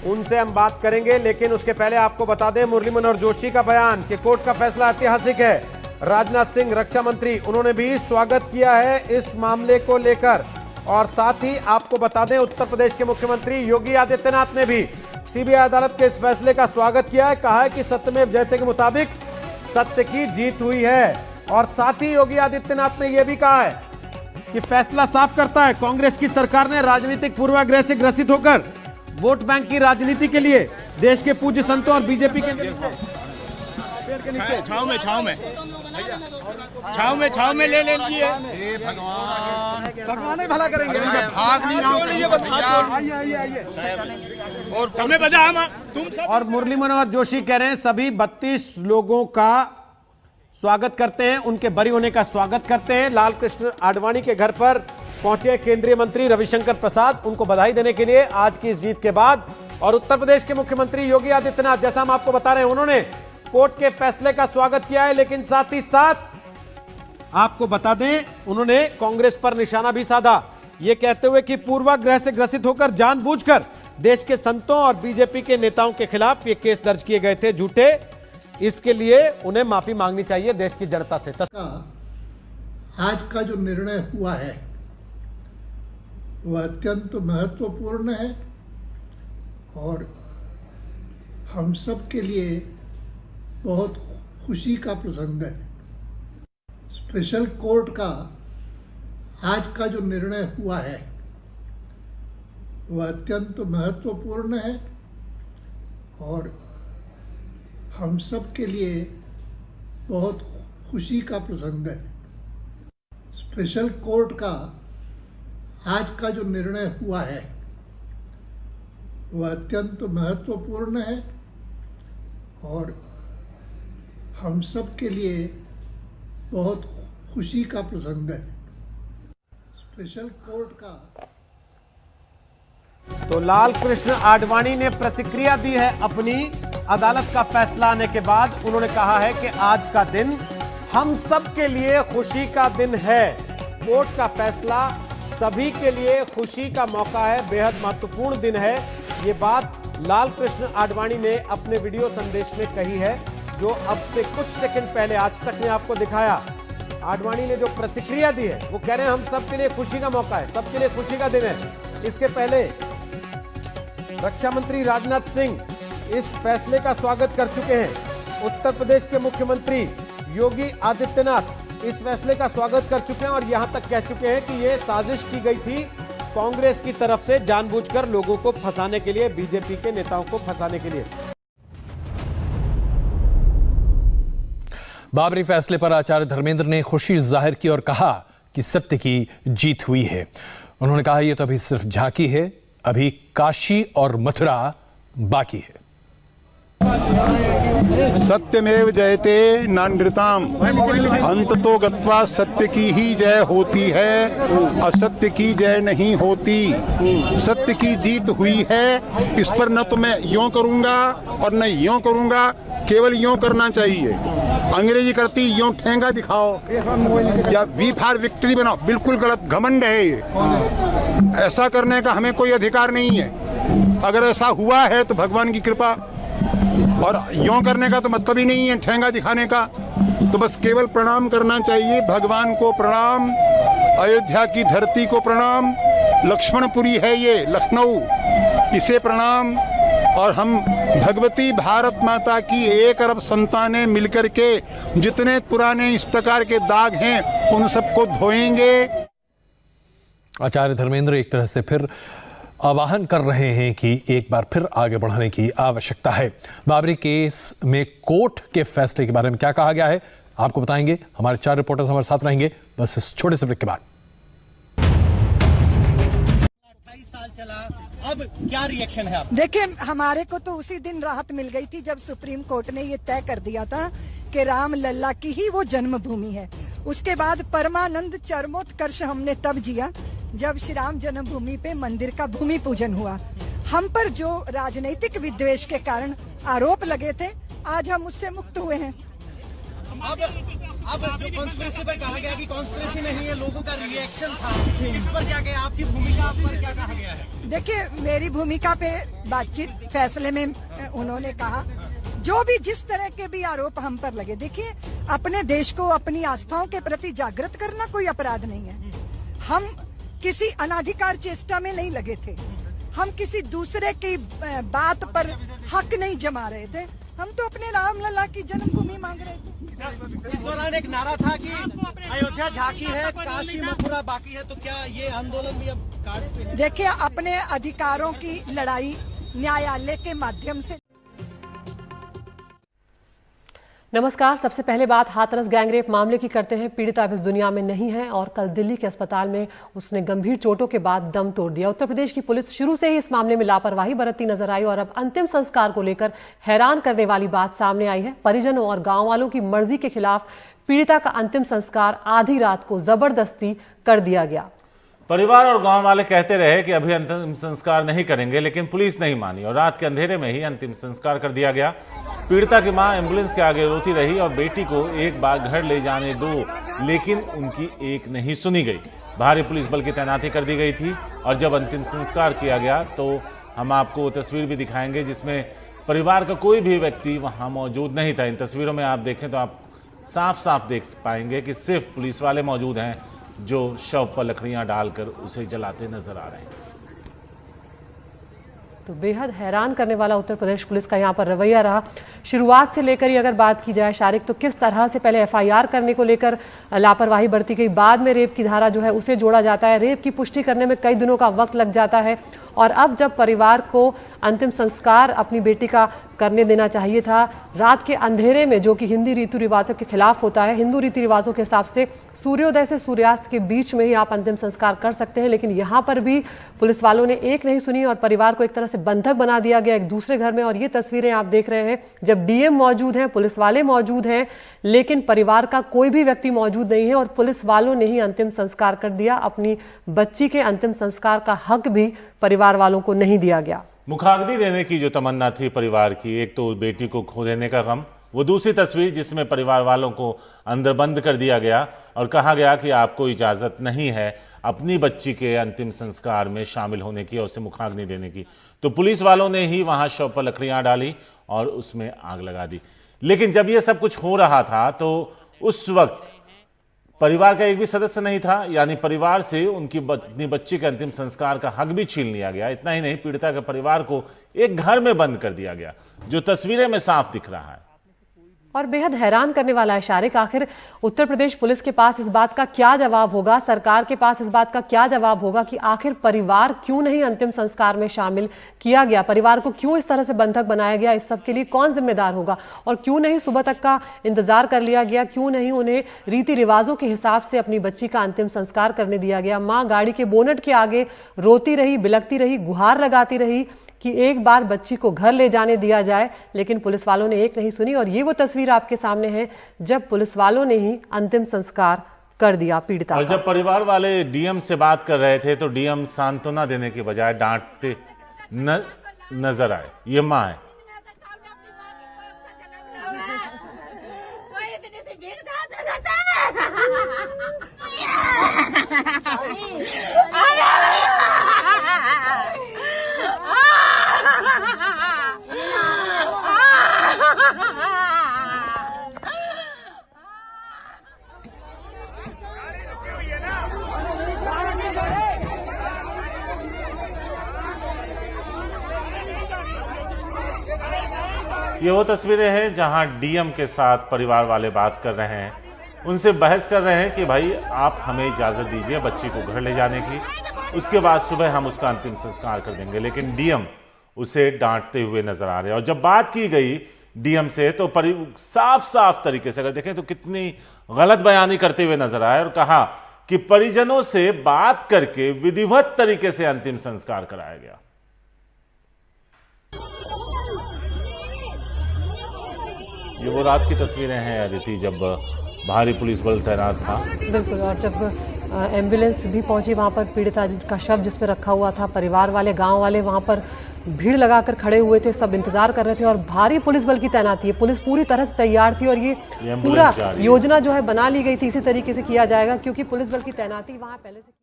उनसे हम बात करेंगे। लेकिन उसके पहले आपको बता दें मुरली मनोहर जोशी का बयान कि कोर्ट का फैसला ऐतिहासिक है। राजनाथ सिंह रक्षा मंत्री, उन्होंने भी स्वागत किया है इस मामले को लेकर। और साथ ही आपको बता दें उत्तर प्रदेश के मुख्यमंत्री योगी आदित्यनाथ ने भी सीबीआई अदालत के इस फैसले का स्वागत किया है। कहा है कि सत्यमेव जयते के मुताबिक सत्य की जीत हुई है। और साथ ही योगी आदित्यनाथ ने यह भी कहा है कि फैसला साफ करता है कांग्रेस की सरकार ने राजनीतिक पूर्वाग्रह से ग्रसित होकर वोट बैंक की राजनीति के लिए देश के पूज्य संतों और बीजेपी के छाव में ले लीजिए। भगवान भला करेंगे। और मुरली मनोहर जोशी कह रहे हैं सभी 32 लोगों का स्वागत करते हैं, उनके बरी होने का स्वागत करते हैं। लाल कृष्ण आडवाणी के घर पर पहुंचे केंद्रीय मंत्री रविशंकर प्रसाद, उनको बधाई देने के लिए आज की इस जीत के बाद। और उत्तर प्रदेश के मुख्यमंत्री योगी आदित्यनाथ, जैसा हम आपको बता रहे हैं, उन्होंने कोर्ट के फैसले का स्वागत किया है। लेकिन साथ ही साथ आपको बता दें उन्होंने कांग्रेस पर निशाना भी साधा, यह कहते हुए कि पूर्वाग्रह से ग्रसित होकर जानबूझकर देश के संतों और बीजेपी के नेताओं के खिलाफ ये केस दर्ज किए गए थे झूठे। इसके लिए उन्हें माफी मांगनी चाहिए देश की जनता से। आज का जो निर्णय हुआ है वह अत्यंत महत्वपूर्ण है और हम सब के लिए बहुत खुशी का प्रसंग है। स्पेशल कोर्ट का आज का जो निर्णय हुआ है वह अत्यंत महत्वपूर्ण है और हम सब के लिए बहुत खुशी का प्रसंग है। स्पेशल कोर्ट का आज का जो निर्णय हुआ है वह अत्यंत महत्वपूर्ण है और हम सब के लिए बहुत खुशी का प्रसंग है। स्पेशल कोर्ट का तो लाल कृष्ण आडवाणी ने प्रतिक्रिया दी है अपनी अदालत का फैसला आने के बाद। उन्होंने कहा है कि आज का दिन हम सब के लिए खुशी का दिन है। कोर्ट का फैसला सभी के लिए खुशी का मौका है, बेहद महत्वपूर्ण दिन है। ये बात लाल कृष्ण आडवाणी ने अपने वीडियो संदेश में कही है, जो अब से कुछ सेकंड पहले आज तक ने आपको दिखाया। आडवाणी ने जो प्रतिक्रिया दी है वो कह रहे हैं हम सब के लिए खुशी का मौका है, सबके लिए खुशी का दिन है। इसके पहले रक्षा मंत्री राजनाथ सिंह इस फैसले का स्वागत कर चुके हैं। उत्तर प्रदेश के मुख्यमंत्री योगी आदित्यनाथ इस फैसले का स्वागत कर चुके हैं और यहां तक कह चुके हैं कि यह साजिश की गई थी कांग्रेस की तरफ से जानबूझकर लोगों को फंसाने के लिए, बीजेपी के नेताओं को फंसाने के लिए। बाबरी फैसले पर आचार्य धर्मेंद्र ने खुशी जाहिर की और कहा कि सत्य की जीत हुई है। उन्होंने कहा यह तो अभी सिर्फ झांकी है, अभी काशी और मथुरा बाकी है। सत्यमेव जयते नानृताम, अंततो गत्वा सत्य की ही जय होती है, असत्य की जय नहीं होती। सत्य की जीत हुई है। इस पर न तो मैं यूं करूंगा और न यूं करूंगा, केवल यूं करना चाहिए। अंग्रेजी करती यूं ठेंगा दिखाओ या वी फॉर विक्ट्री बनाओ, बिल्कुल गलत, घमंड है ये। ऐसा करने का हमें कोई अधिकार नहीं है। अगर ऐसा हुआ है तो भगवान की कृपा, और यूं करने का तो मतलब ही नहीं है ठेंगा दिखाने का। तो बस केवल प्रणाम करना चाहिए। भगवान को प्रणाम, अयोध्या की धरती को प्रणाम, लक्ष्मणपुरी है ये लखनऊ, इसे प्रणाम। और हम भगवती भारत माता की 1 अरब संतानें मिलकर के जितने पुराने इस प्रकार के दाग हैं उन सबको धोएंगे। आचार्य धर्मेंद्र एक तरह से फिर आह्वान कर रहे हैं कि एक बार फिर आगे बढ़ने की आवश्यकता है। बाबरी केस में कोर्ट के फैसले के बारे में क्या कहा गया है आपको बताएंगे। हमारे 4 रिपोर्टर्स हमारे साथ रहेंगे बस इस छोटे से ब्रेक के बाद। 28 साल चला, अब क्या रिएक्शन है आप? देखिए, हमारे को तो उसी दिन राहत मिल गई थी जब सुप्रीम कोर्ट ने ये तय कर दिया था कि राम लल्ला की ही वो जन्मभूमि है। उसके बाद परमानंद चरमोत्कर्ष हमने तब जिया जब श्री राम जन्मभूमि पे मंदिर का भूमि पूजन हुआ। हम पर जो राजनीतिक विद्वेष के कारण आरोप लगे थे, आज हम उससे मुक्त हुए हैं। अब जो कॉन्स्पिरेसी पर कहा गया कि कॉन्स्पिरेसी नहीं है, लोगों का रिएक्शन था, इस पर क्या कहा, आपकी भूमिका पर क्या कहा गया है? देखिए, मेरी भूमिका पे बातचीत फैसले में उन्होंने कहा जो भी जिस तरह के भी आरोप हम पर लगे। देखिए, अपने देश को अपनी आस्थाओं के प्रति जागृत करना कोई अपराध नहीं है। हम किसी अनाधिकार चेष्टा में नहीं लगे थे, हम किसी दूसरे की बात पर हक नहीं जमा रहे थे, हम तो अपने रामलला की जन्मभूमि मांग रहे थे। इस दौरान एक नारा था कि अयोध्या झांकी है, काशी मथुरा बाकी है, तो क्या ये आंदोलन भी अब काट पे है? देखिए, अपने अधिकारों की लड़ाई न्यायालय के माध्यम से। नमस्कार। सबसे पहले बात हाथरस गैंगरेप मामले की करते हैं। पीड़िता अब इस दुनिया में नहीं है और कल दिल्ली के अस्पताल में उसने गंभीर चोटों के बाद दम तोड़ दिया। उत्तर प्रदेश की पुलिस शुरू से ही इस मामले में लापरवाही बरतती नजर आई और अब अंतिम संस्कार को लेकर हैरान करने वाली बात सामने आई है। परिजनों और गांव वालों की मर्जी के खिलाफ पीड़िता का अंतिम संस्कार आधी रात को जबरदस्ती कर दिया गया। परिवार और गांव वाले कहते रहे कि अभी अंतिम संस्कार नहीं करेंगे, लेकिन पुलिस नहीं मानी और रात के अंधेरे में ही अंतिम संस्कार कर दिया गया। पीड़िता की मां एम्बुलेंस के आगे रोती रही और बेटी को एक बार घर ले जाने दो, लेकिन उनकी एक नहीं सुनी गई। भारी पुलिस बल की तैनाती कर दी गई थी और जब अंतिम संस्कार किया गया तो हम आपको वो तस्वीर भी दिखाएंगे जिसमें परिवार का कोई भी व्यक्ति वहां मौजूद नहीं था। इन तस्वीरों में आप देखें तो आप साफ साफ देख पाएंगे कि सिर्फ पुलिस वाले मौजूद हैं जो शव पर लकड़ियां डालकर उसे जलाते नजर आ रहे हैं। तो बेहद हैरान करने वाला उत्तर प्रदेश पुलिस का यहाँ पर रवैया रहा। शुरुआत से लेकर ही अगर बात की जाए शारिक, तो किस तरह से पहले एफआईआर करने को लेकर लापरवाही बरती गई, बाद में रेप की धारा जो है उसे जोड़ा जाता है, रेप की पुष्टि करने में कई दिनों का वक्त लग जाता है और अब जब परिवार को अंतिम संस्कार अपनी बेटी का करने देना चाहिए था रात के अंधेरे में, जो कि हिंदी रीति रिवाजों के खिलाफ होता है। हिंदू रीति रिवाजों के हिसाब से सूर्योदय से सूर्यास्त के बीच में ही आप अंतिम संस्कार कर सकते हैं, लेकिन यहाँ पर भी पुलिस वालों ने एक नहीं सुनी और परिवार को एक तरह से बंधक बना दिया गया एक दूसरे घर में। और ये तस्वीरें आप देख रहे हैं जब डीएम मौजूद हैं, पुलिस वाले मौजूद हैं, लेकिन परिवार का कोई भी व्यक्ति मौजूद नहीं है और पुलिस वालों ने ही अंतिम संस्कार कर दिया। अपनी बच्ची के अंतिम संस्कार का हक भी परिवार वालों को नहीं दिया गया। मुखाग्नि देने की जो तमन्ना थी परिवार की, एक तो बेटी को खो देने का गम, वो दूसरी तस्वीर जिसमें परिवार वालों को अंदर बंद कर दिया गया और कहा गया कि आपको इजाजत नहीं है अपनी बच्ची के अंतिम संस्कार में शामिल होने की और उसे मुखाग्नि देने की। तो पुलिस वालों ने ही वहां शव पर लकड़ियां डाली और उसमें आग लगा दी। लेकिन जब यह सब कुछ हो रहा था तो उस वक्त परिवार का एक भी सदस्य नहीं था, यानी परिवार से उनकी अपनी बच्ची के अंतिम संस्कार का हक भी छीन लिया गया। इतना ही नहीं, पीड़िता के परिवार को एक घर में बंद कर दिया गया, जो तस्वीरें में साफ दिख रहा है। और बेहद हैरान करने वाला है शारिक, आखिर उत्तर प्रदेश पुलिस के पास इस बात का क्या जवाब होगा, सरकार के पास इस बात का क्या जवाब होगा कि आखिर परिवार क्यों नहीं अंतिम संस्कार में शामिल किया गया, परिवार को क्यों इस तरह से बंधक बनाया गया, इस सब के लिए कौन जिम्मेदार होगा और क्यों नहीं सुबह तक का इंतजार कर लिया गया, क्यों नहीं उन्हें रीति रिवाजों के हिसाब से अपनी बच्ची का अंतिम संस्कार करने दिया गया। माँ गाड़ी के बोनट के आगे रोती रही, बिलखती रही, गुहार लगाती रही कि एक बार बच्ची को घर ले जाने दिया जाए, लेकिन पुलिस वालों ने एक नहीं सुनी। और ये वो तस्वीर आपके सामने है जब पुलिस वालों ने ही अंतिम संस्कार कर दिया पीड़िता। और जब परिवार वाले डीएम से बात कर रहे थे तो डीएम सांत्वना देने के बजाय डांटते नजर आए। ये माँ है। ये वो तस्वीरें हैं जहां डीएम के साथ परिवार वाले बात कर रहे हैं, उनसे बहस कर रहे हैं कि भाई आप हमें इजाजत दीजिए बच्ची को घर ले जाने की, उसके बाद सुबह हम उसका अंतिम संस्कार कर देंगे। लेकिन डीएम उसे डांटते हुए नजर आ रहे हैं। और जब बात की गई डीएम से तो साफ साफ तरीके से अगर देखें तो कितनी गलत बयानी करते हुए नजर आए और कहा कि परिजनों से बात करके विधिवत तरीके से अंतिम संस्कार कराया गया। ये वो रात की तस्वीरें हैं अदिति, जब भारी पुलिस बल तैनात था। बिल्कुल, और जब एम्बुलेंस भी पहुंची वहां पर पीड़िता का शव जिसमें रखा हुआ था, परिवार वाले, गांव वाले वहां पर भीड़ लगाकर खड़े हुए थे, सब इंतजार कर रहे थे और भारी पुलिस बल की तैनाती है। पुलिस पूरी तरह से तैयार थी और ये पूरा योजना जो है बना ली गई थी, इसी तरीके से किया जाएगा क्योंकि पुलिस बल की तैनाती वहां पहले से